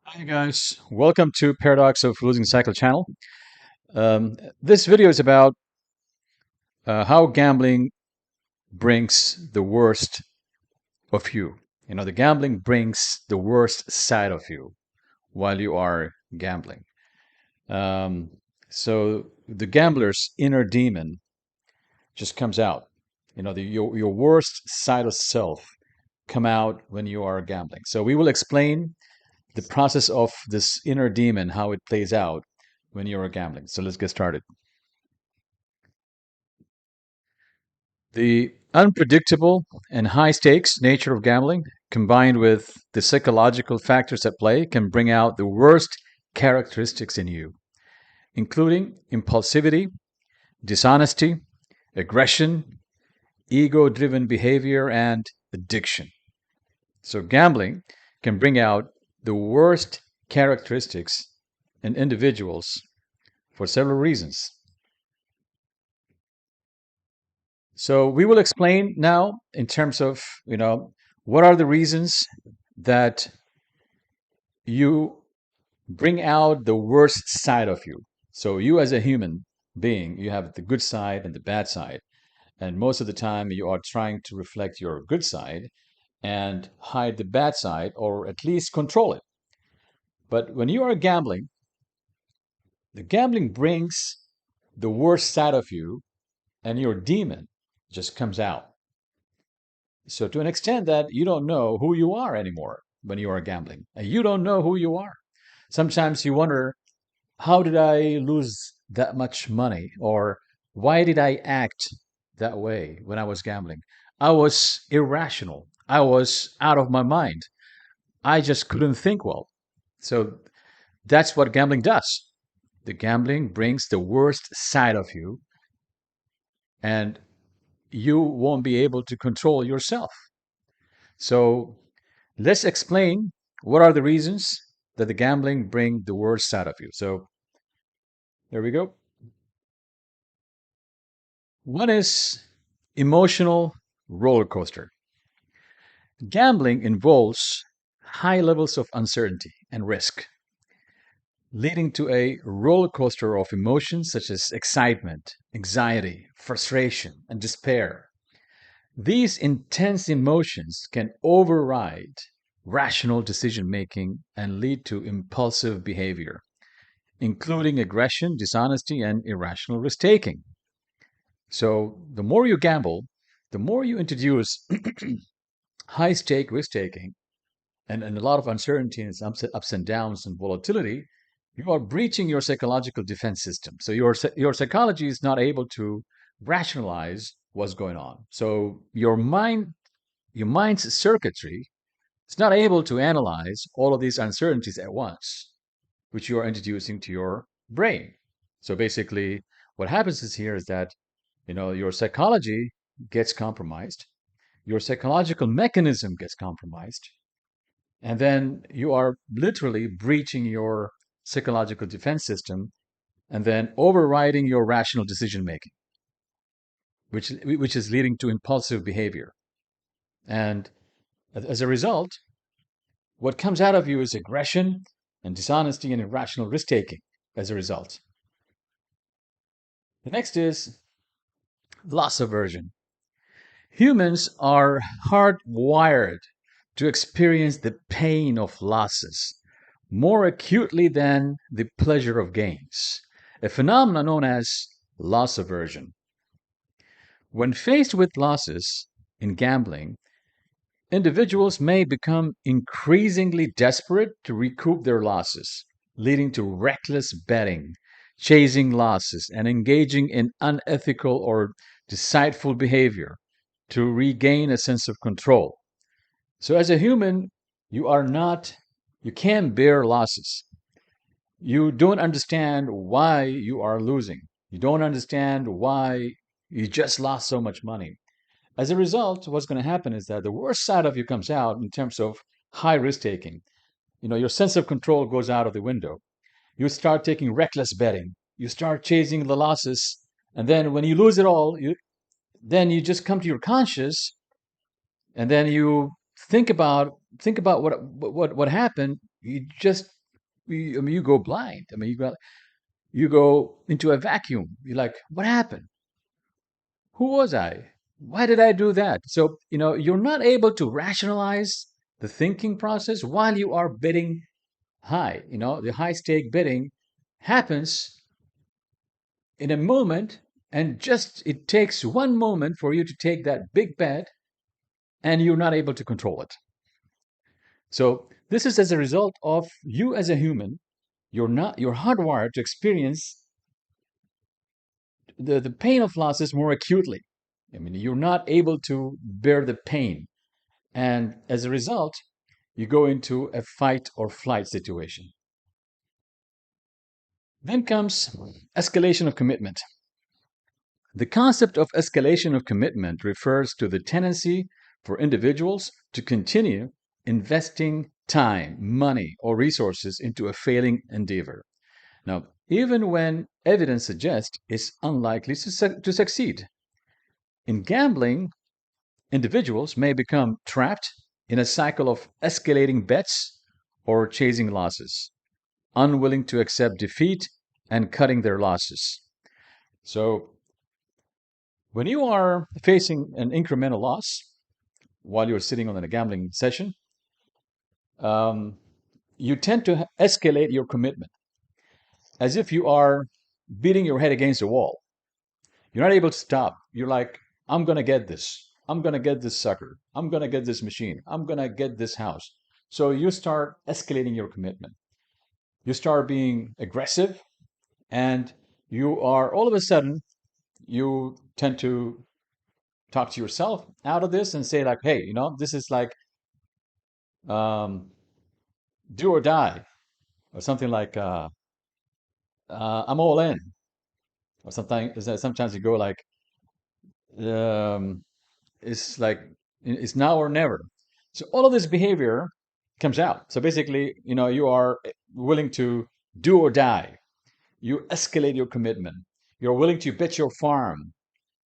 Hi guys, welcome to Paradox of Losing Cycle channel. This video is about how gambling brings the worst of you. The gambling brings the worst side of you while you are gambling. Um, so the gambler's inner demon just comes out. Your worst side of self come out when you are gambling. So we will explain the process of this inner demon, how it plays out when you're gambling. So let's get started. The unpredictable and high stakes nature of gambling, combined with the psychological factors at play, can bring out the worst characteristics in you, including impulsivity, dishonesty, aggression, ego driven behavior, and addiction. So, gambling can bring out the worst characteristics in individuals for several reasons. So we will explain now in terms of, what are the reasons that you bring out the worst side of you. So you as a human being, you have the good side and the bad side. And most of the time you are trying to reflect your good side and hide the bad side or at least control it. But when you are gambling, the gambling brings the worst side of you and your demon just comes out. So to an extent that you don't know who you are anymore when you are gambling. And you don't know who you are. Sometimes you wonder, how did I lose that much money? Or why did I act that way when I was gambling? I was irrational. I was out of my mind. I just couldn't think well. So that's what gambling does. The gambling brings the worst side of you, and you won't be able to control yourself. So let's explain what are the reasons that the gambling bring the worst side of you. So there we go. One is emotional roller coaster. Gambling involves high levels of uncertainty and risk, leading to a roller coaster of emotions such as excitement, anxiety, frustration, and despair. These intense emotions can override rational decision making and lead to impulsive behavior, including aggression, dishonesty, and irrational risk taking. So, the more you gamble, the more you introduce high stake risk taking and a lot of uncertainty and ups and downs and volatility, you are breaching your psychological defense system. So, your psychology is not able to rationalize what's going on. So, your mind's circuitry is not able to analyze all of these uncertainties at once, which you are introducing to your brain. So basically, what happens is here is that your psychology gets compromised, your psychological mechanism gets compromised, and then you are literally breaching your psychological defense system and then overriding your rational decision making, which is leading to impulsive behavior. And as a result, what comes out of you is aggression and dishonesty and irrational risk taking as a result. The next is loss aversion. Humans are hardwired to experience the pain of losses more acutely than the pleasure of gains, a phenomenon known as loss aversion. When faced with losses in gambling, individuals may become increasingly desperate to recoup their losses, leading to reckless betting, chasing losses, and engaging in unethical or deceitful behavior to regain a sense of control. So, as a human, you are not, you can't bear losses. You don't understand why you are losing. You don't understand why you just lost so much money. As a result, what's going to happen is that the worst side of you comes out in terms of high risk taking. Your sense of control goes out of the window. You start taking reckless betting. You start chasing the losses. And then when you lose it all, then you just come to your conscious and then you think about what happened you just, I mean, you go blind. I mean, you go into a vacuum. You're like, what happened? Who was I? Why did I do that? So, you're not able to rationalize the thinking process while you are bidding high. The high stake bidding happens in a moment, and just it takes one moment for you to take that big bet, and you're not able to control it. So, this is as a result of you as a human. You're hardwired to experience the pain of losses more acutely. I mean, you're not able to bear the pain. And as a result, you go into a fight or flight situation. Then comes escalation of commitment. The concept of escalation of commitment refers to the tendency for individuals to continue investing time, money, or resources into a failing endeavor. Now, even when evidence suggests it's unlikely to succeed. In gambling, individuals may become trapped in a cycle of escalating bets or chasing losses, unwilling to accept defeat and cutting their losses. So, when you are facing an incremental loss while you're sitting on a gambling session, um, you tend to escalate your commitment as if you are beating your head against a wall. You're not able to stop. You're like, I'm going to get this. I'm going to get this sucker. I'm going to get this machine. I'm going to get this house. So you start escalating your commitment. You start being aggressive, and you are all of a sudden, you tend to talk to yourself out of this and say, like, hey, this is like um, do or die, or something like I'm all in, or something. Sometimes you go like, um, it's like it's now or never. So all of this behavior comes out. So basically, you are willing to do or die. You escalate your commitment. You're willing to bet your farm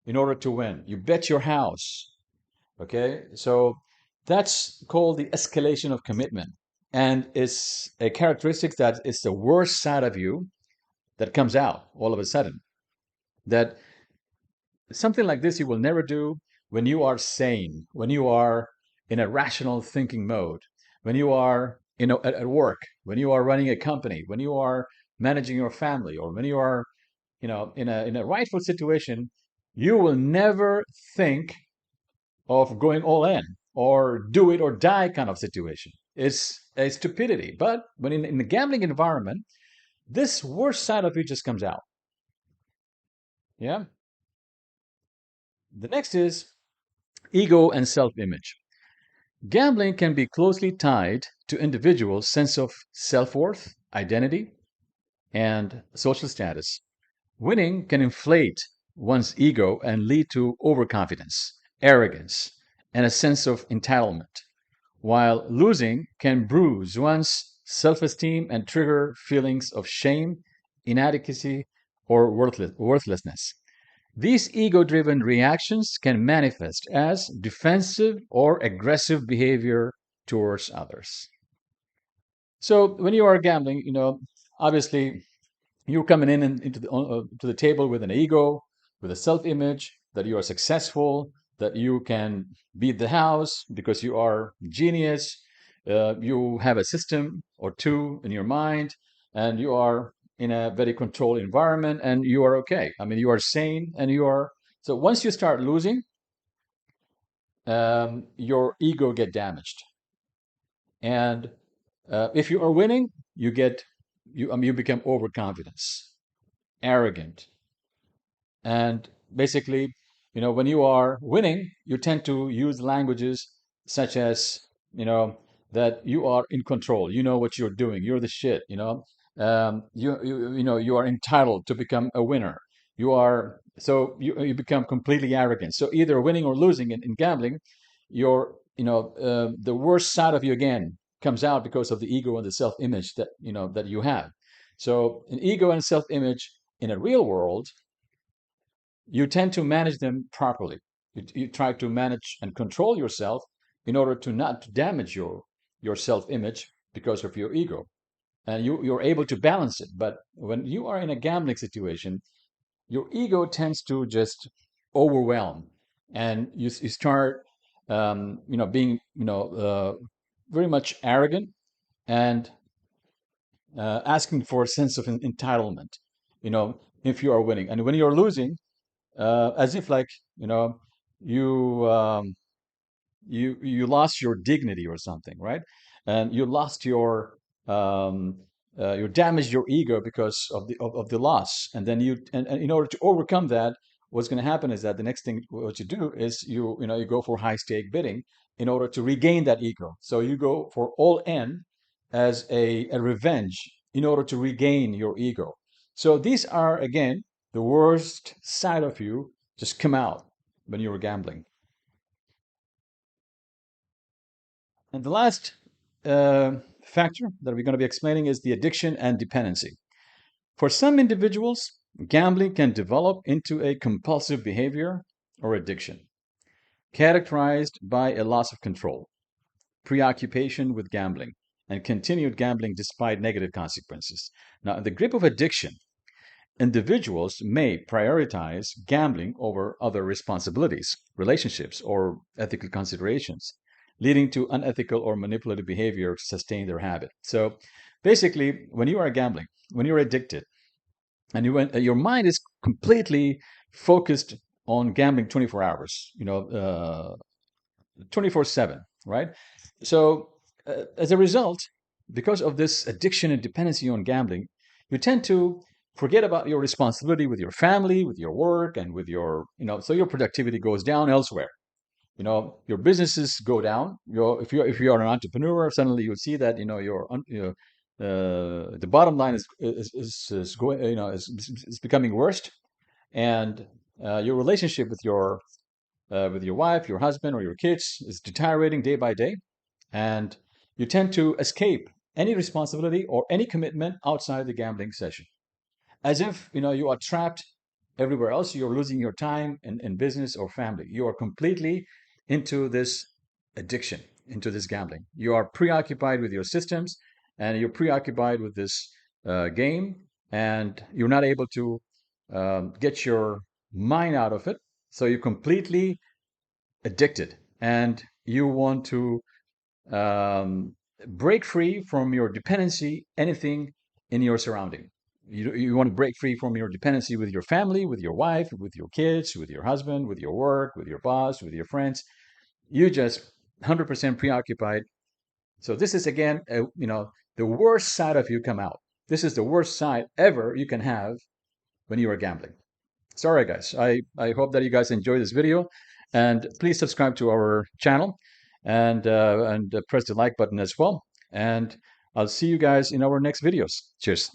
in order to win. You bet your house. Okay, so that's called the escalation of commitment, and it's a characteristic that is the worst side of you that comes out all of a sudden. That something like this you will never do when you are sane, when you are in a rational thinking mode, when you are at work, when you are running a company, when you are managing your family, or when you are in a rightful situation. You will never think of going all in or do it or die kind of situation. It's a stupidity. But when in the gambling environment, this worst side of you just comes out. Yeah. The next is ego and self-image. Gambling can be closely tied to individuals' sense of self-worth, identity, and social status. Winning can inflate one's ego and lead to overconfidence, arrogance, and a sense of entitlement, while losing can bruise one's self esteem and trigger feelings of shame, inadequacy, or worthlessness. These ego driven reactions can manifest as defensive or aggressive behavior towards others. So, when you are gambling, obviously you're coming in and into to the table with an ego, with a self-image that you are successful, that you can beat the house because you are genius. You have a system or two in your mind, and you are in a very controlled environment, and you are okay. I mean, you are sane, and you are. So once you start losing, your ego get damaged, and if you are winning, you get you. I mean, you become overconfident, arrogant, and basically, when you are winning, you tend to use languages such as, you know, that you are in control. You know what you're doing. You're the shit. You are entitled to become a winner. You become completely arrogant. So either winning or losing in gambling, the worst side of you again comes out because of the ego and the self-image that you have. So an ego and self-image in a real world, you tend to manage them properly. You try to manage and control yourself in order to not damage your self-image because of your ego, and you're able to balance it. But when you are in a gambling situation, your ego tends to just overwhelm, and you start being very much arrogant and asking for a sense of entitlement, if you are winning. And when you're losing, as if like, you know, you you lost your dignity or something, right? And you lost um, you damaged your ego because of the loss. And then and in order to overcome that, what's going to happen is that the next thing what you do is you go for high stake bidding in order to regain that ego. So you go for all in as a revenge in order to regain your ego. So these are again the worst side of you just come out when you were gambling. And the last factor that we're going to be explaining is the addiction and dependency. For some individuals, gambling can develop into a compulsive behavior or addiction, characterized by a loss of control, preoccupation with gambling, and continued gambling despite negative consequences. Now, in the grip of addiction, individuals may prioritize gambling over other responsibilities, relationships, or ethical considerations, leading to unethical or manipulative behavior to sustain their habit. So basically, when you are gambling, when you're addicted, and your mind is completely focused on gambling 24 hours, 24/7, right? So, as a result, because of this addiction and dependency on gambling, you tend to forget about your responsibility with your family, with your work, and with so your productivity goes down elsewhere. Your businesses go down. If you are an entrepreneur, suddenly you see that the bottom line is going is becoming worse, and your relationship with your wife, your husband, or your kids is deteriorating day by day, and you tend to escape any responsibility or any commitment outside the gambling session, as if you are trapped everywhere else. You're losing your time in business or family. You are completely into this addiction, into this gambling. You are preoccupied with your systems, and you're preoccupied with this game, and you're not able to get your mind out of it. So you're completely addicted, and you want to um, break free from your dependency, anything in your surrounding. You want to break free from your dependency with your family, with your wife, with your kids, with your husband, with your work, with your boss, with your friends. You just 100% preoccupied. So this is again, the worst side of you come out. This is the worst side ever you can have when you are gambling. Sorry, guys. I hope that you guys enjoy this video, and please subscribe to our channel, and press the like button as well. And I'll see you guys in our next videos. Cheers.